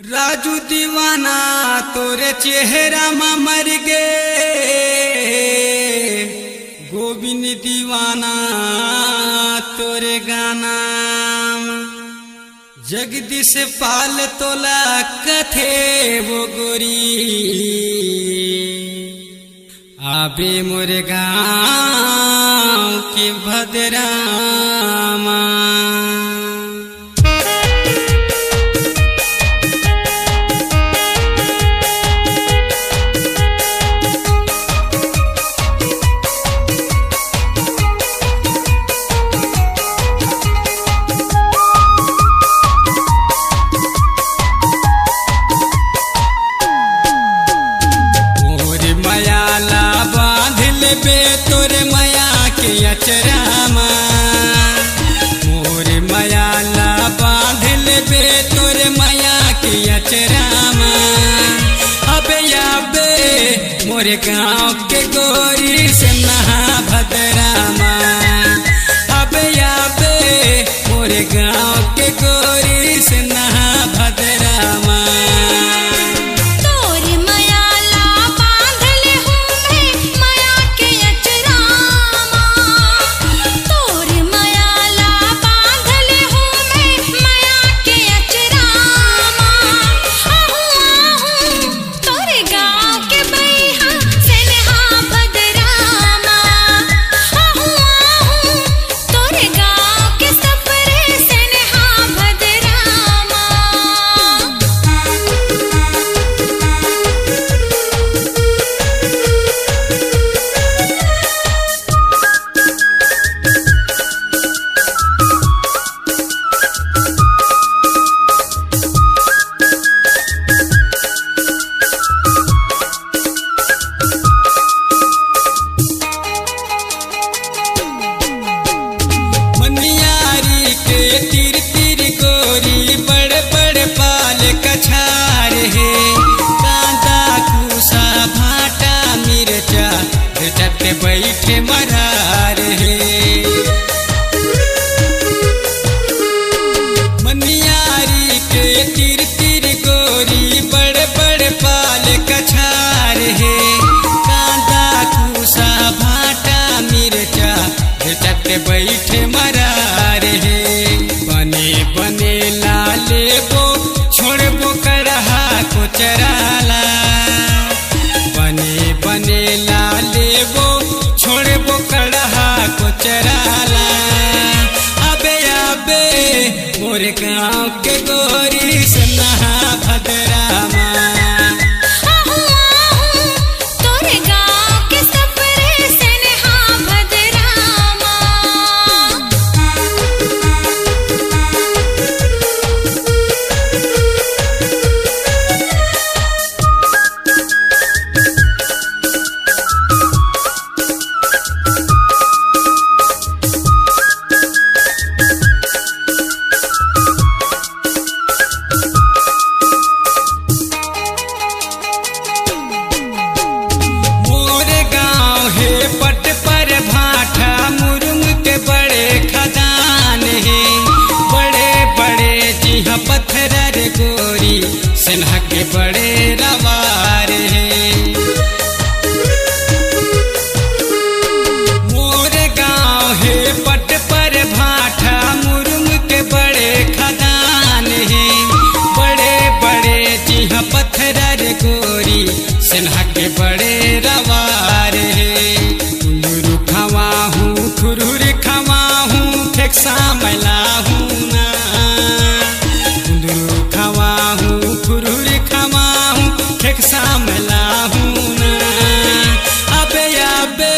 राजू दीवाना तोरे चेहरा में मर गे, गोविंद दीवाना तोरे गाना। जगदीश पाल तोला कथे वो गोरी, आबे मोरे गाँव के भद्रामा। तोरे माया के अचरामा मोर मायाला बांध लेबे, तोरे माया के अचरामा। अबे याबे मोरे गाँव के गोरी से नहा भद्रामा। अबे याबे मोरे गाँव के गोरी से नहा भद्रामा। बैठे मरार है मनियारी के तीर तीर गोरी, बड़े बड़े पाल कछार है। कांदा कूसा भाटा मिर्चा झटते बैठे मरार है। बने बने लाले बो छोड़बो कड़हा को चराला। बने बने लाले बो छोड़े वो कड़हा को चराला। अबे अबे मोरे गाँव के गोरी से नहा भद्रामा। तोरे गाँव के सपरे से नहा भद्रामा। पट पर भाठा मुरुंग के बड़े खदान है। बड़े बड़े जिहा पत्थर गोरी सिन्हा के बड़े रवार है। मोरे गाँव है पट पर भाठा मुरुंग के बड़े खदान है। बड़े बड़े जिहा पत्थर गोरी सिन्हा के बड़े रवार है। खुरुर खवाहूँ फेक्सा मैलाहूँ ना, कुंदरू खवाहूँ खुरुर खवाहूँ फेक्सा मैलाहूँ ना। अबे अबे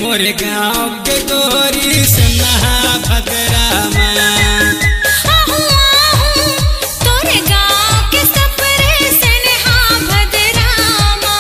मोरे गाँव के गोरी से नहा भद्रामा। तोरे गाँव के सपरे से नहा भद्रामा।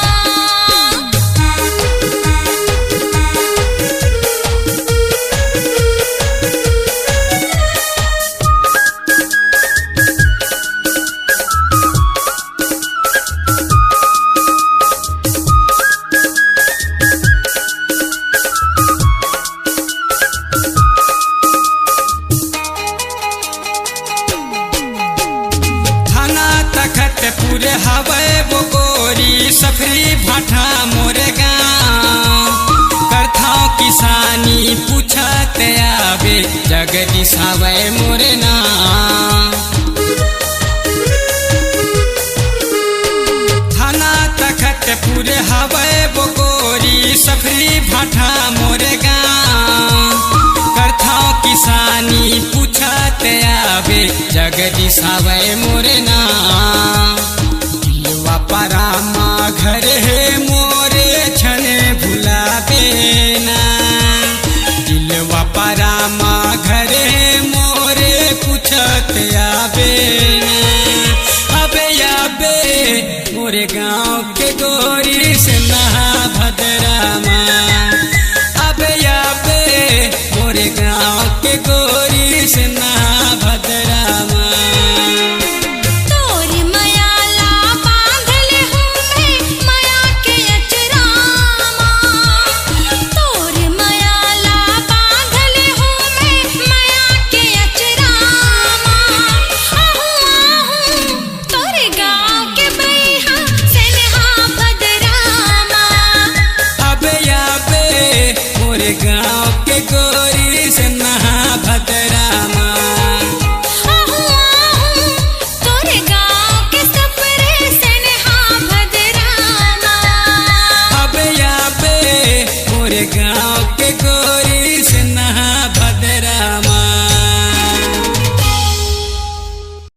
तखतपुर हवे वो गोरी सफरी भाठा मोरे गाँव करथाओ किसानी पूछत आवे जगदीश हवे मोरे नाम थाना तखतपुर हवे वो गोरी सफरी भाठा मोरे गाँव करथाओ किसानी पूछत आवे जगदीश हवे मोरे नाम दिलवा परामा घर है मोरे छने भुलावे ना दिलवा परामा घर है मोरे पूछत आवे ना अबे मोरे गाँव के गोरी से नहा भद्रामा अबे मोरे गाँव के गोरी से नहा भद्रामा तोरी मयाला बांधले हुमे माया के अचरामा तोरी मयाला बांधले हुमे माया के अचरामा आहू तोरे गाँव के बैहा सेनहा भद्रामा अबे मोरे गाँव